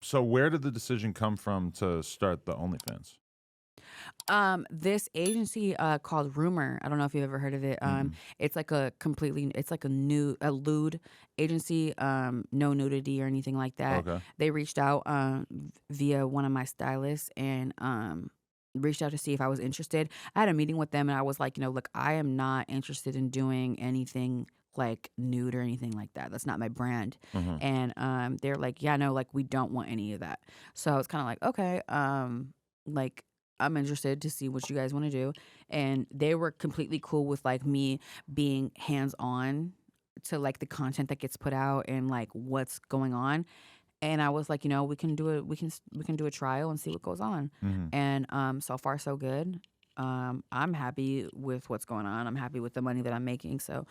So where did the decision come from to start the OnlyFans? This agency called Rumor. I don't know if you've ever heard of it. Mm-mm. It's like it's like a lewd agency. No nudity or anything like that. Okay. They reached out via one of my stylists and reached out to see if I was interested. I had a meeting with them and I was like, look, I am not interested in doing anything like nude or anything like that. That's not my brand. Mm-hmm. And they're like, yeah, no, like we don't want any of that. So I was kind of like, okay, like I'm interested to see what you guys want to do. And they were completely cool with like me being hands on to like the content that gets put out and like what's going on. And I was like, we can do it. We can do a trial and see what goes on. Mm-hmm. And so far so good. I'm happy with what's going on. I'm happy with the money that I'm making. So,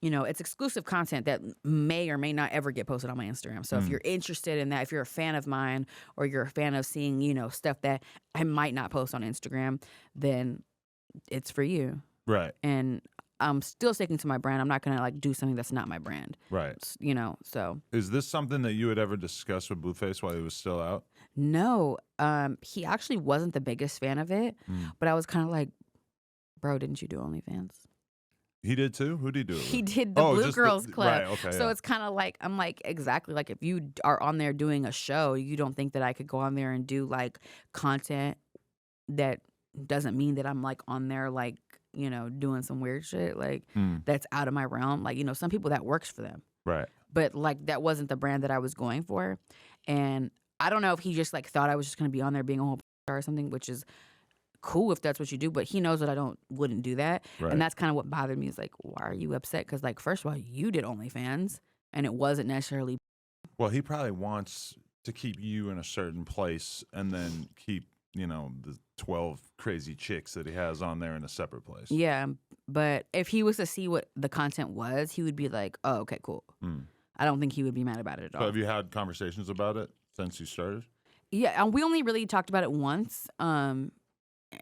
it's exclusive content that may or may not ever get posted on my Instagram. So if you're interested in that, if you're a fan of mine or you're a fan of seeing, stuff that I might not post on Instagram, then it's for you. Right. And I'm still sticking to my brand. I'm not going to like do something that's not my brand. Right. So. Is this something that you had ever discussed with Blueface while he was still out? No, he actually wasn't the biggest fan of it, but I was kind of like, bro, didn't you do OnlyFans? He did too? Who did he do it with? He did the Blue just Girls Club. Right, okay. So Yeah. it's kind of like, I'm like, exactly. Like if you are on there doing a show, you don't think that I could go on there and do like content that doesn't mean that I'm like on there like, doing some weird shit like that's out of my realm. Like, some people that works for them. Right. But like that wasn't the brand that I was going for. And I don't know if he just like thought I was just going to be on there being a whole star or something, which is cool if that's what you do. But he knows that I wouldn't do that. Right. And that's kind of what bothered me is like, why are you upset? Because like, first of all, you did OnlyFans and it wasn't necessarily. Well, he probably wants to keep you in a certain place and then keep, the 12 crazy chicks that he has on there in a separate place. Yeah. But if he was to see what the content was, he would be like, oh, okay, cool. I don't think he would be mad about it at all. So have you had conversations about it since you started? Yeah, we only really talked about it once. And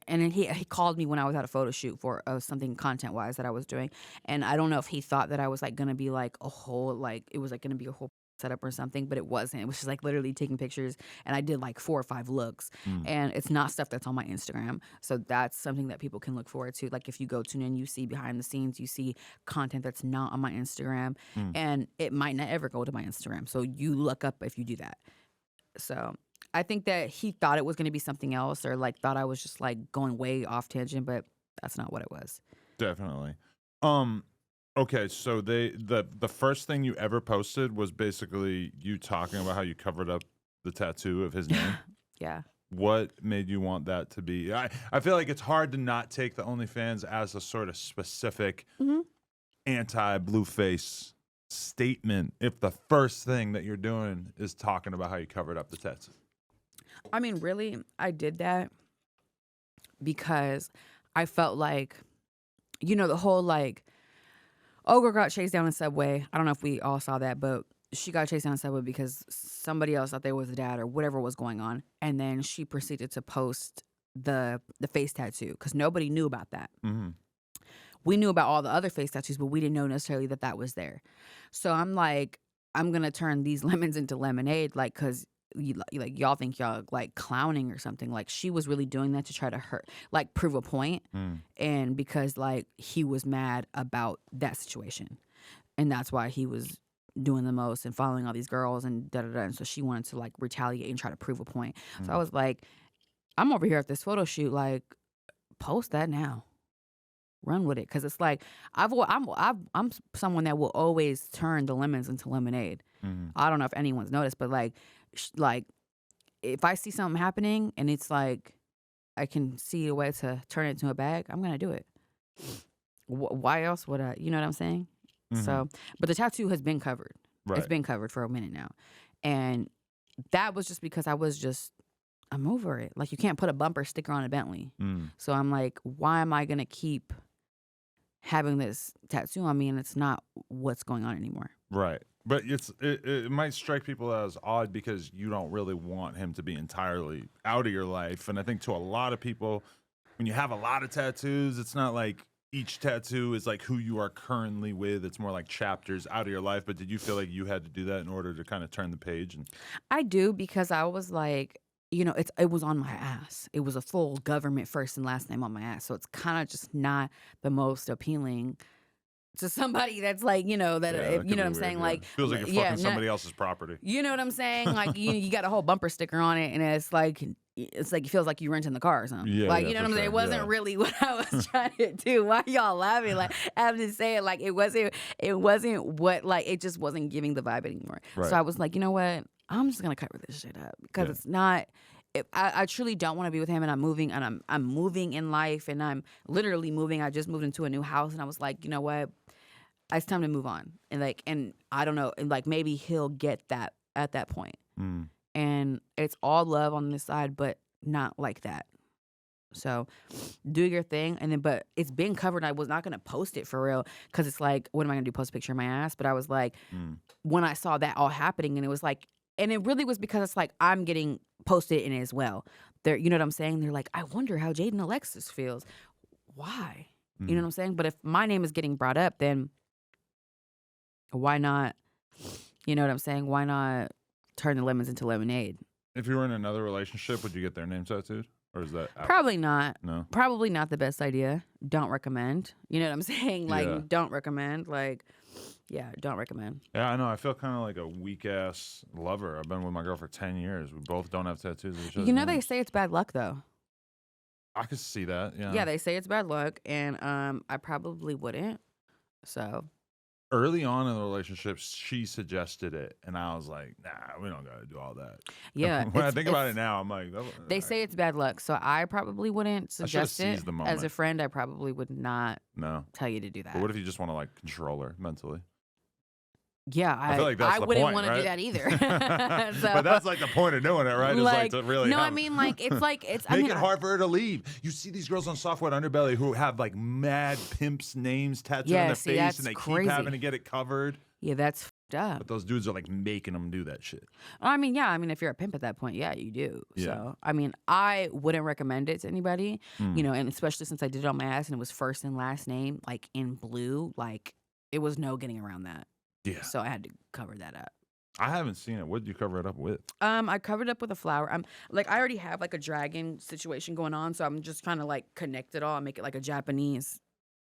then he called me when I was at a photo shoot for something content wise that I was doing, and I don't know if he thought that I was like gonna be like a whole like it was like gonna be a whole setup or something, but it wasn't. It was just like literally taking pictures, and I did like 4 or 5 looks, and it's not stuff that's on my Instagram. So that's something that people can look forward to. Like if you go tune in, you see behind the scenes, you see content that's not on my Instagram, and it might not ever go to my Instagram. So you look up if you do that. So I think that he thought it was going to be something else or like thought I was just like going way off tangent, but that's not what it was. Definitely. Okay, so the first thing you ever posted was basically you talking about how you covered up the tattoo of his name. Yeah. What made you want that to be? I feel like it's hard to not take the OnlyFans as a sort of specific anti-Blueface statement if the first thing that you're doing is talking about how you covered up the tattoo. I mean, really, I did that because I felt like, the whole like, oh, girl got chased down in Subway. I don't know if we all saw that, but she got chased down in Subway because somebody else thought they was the dad or whatever was going on. And then she proceeded to post the face tattoo because nobody knew about that. Mm-hmm. We knew about all the other face tattoos, but we didn't know necessarily that was there. So I'm like, I'm going to turn these lemons into lemonade, like, because y'all think y'all like clowning or something. Like she was really doing that to try to prove a point. And because like he was mad about that situation. And that's why he was doing the most and following all these girls and da-da-da. And so she wanted to like retaliate and try to prove a point. So I was like, I'm over here at this photo shoot, like post that now. Run with it, because it's like I'm someone that will always turn the lemons into lemonade. I don't know if anyone's noticed, but like if I see something happening and it's like I can see a way to turn it into a bag, I'm gonna do it. Why else would I? You know what I'm saying? So, but the tattoo has been covered. Right. It's been covered for a minute now, and that was just because I'm over it. Like you can't put a bumper sticker on a Bentley. So I'm like, why am I gonna keep having this tattoo on me and it's not what's going on anymore? Right. But it might strike people as odd because you don't really want him to be entirely out of your life. And I think to a lot of people, when you have a lot of tattoos, it's not like each tattoo is like who you are currently with. It's more like chapters out of your life. But did you feel like you had to do that in order to kind of turn the page? And I do because I was like, it was on my ass. It was a full government first and last name on my ass. So it's kind of just not the most appealing to somebody that's like, that yeah, that you could know what be I'm weird. saying? Yeah. Like, Feels like you're yeah, fucking somebody else's property. you know what I'm saying? Like, you got a whole bumper sticker on it, and it's like it feels like you renting the car or something. Yeah, Like, yeah, you know for what I'm saying? sure, It wasn't yeah. really what I was trying to do. Why y'all laughing? Like, I'm just saying, like, it wasn't what, like, it just wasn't giving the vibe anymore. So Right. I was like, you know what? I'm just gonna cover this shit up because Yeah. it's not. I truly don't want to be with him, and I'm moving, and I'm moving in life, and I'm literally moving. I just moved into a new house, and I was like, you know what? It's time to move on, and I don't know, and like maybe he'll get that at that point. Mm. And it's all love on this side, but not like that. So do your thing, and then but it's been covered. I was not gonna post it for real because it's like, what am I gonna do? Post a picture of my ass? But I was like, when I saw that all happening, and it was like, and it really was because it's like I'm getting posted in it as well. You know what I'm saying? They're like, I wonder how Jaidyn Alexis feels. Why? You know what I'm saying? But if my name is getting brought up, then why not? You know what I'm saying? Why not turn the lemons into lemonade? If you were in another relationship, would you get their name tattooed? Or is that Probably not. No. Probably not the best idea. Don't recommend. You know what I'm saying? Like, Yeah. don't recommend. Like, yeah, don't recommend. Yeah, I know. I feel kind of like a weak ass lover. I've been with my girl for 10 years. We both don't have tattoos of each other. You know, they say it's bad luck, though. I could see that. Yeah. Yeah, they say it's bad luck, and I probably wouldn't. So Early on in the relationship, she suggested it, and I was like, "Nah, we don't gotta do all that." yeah, When I think about it now, I'm like, they say it's bad luck, so I probably wouldn't suggest it. seized the As a moment. friend, I probably would not no. tell you to do that. But what if you just want to like control her mentally? Yeah, I feel like that's I the wouldn't point, want to do right? that either. So, But that's like the point of doing it, right? Is like to really no, I have- mean, like it's Make it hard for her to leave. You see these girls on Software Underbelly who have like mad pimps' names tattooed on their see, face, that's and they crazy. keep having to get it covered. Yeah, that's fucked up. But those dudes are like making them do that shit. I mean, yeah. I mean, if you're a pimp at that point, yeah, you do. Yeah. So, I mean, I wouldn't recommend it to anybody, and especially since I did it on my ass and it was first and last name, like in blue, like it was no getting around that. Yeah. So I had to cover that up. I haven't seen it. What did you cover it up with? I covered up with a flower. I'm like, I already have like a dragon situation going on, so I'm just trying to like connect it all and make it like a Japanese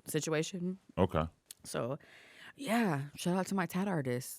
situation. Okay. So, yeah, shout out to my tat artist.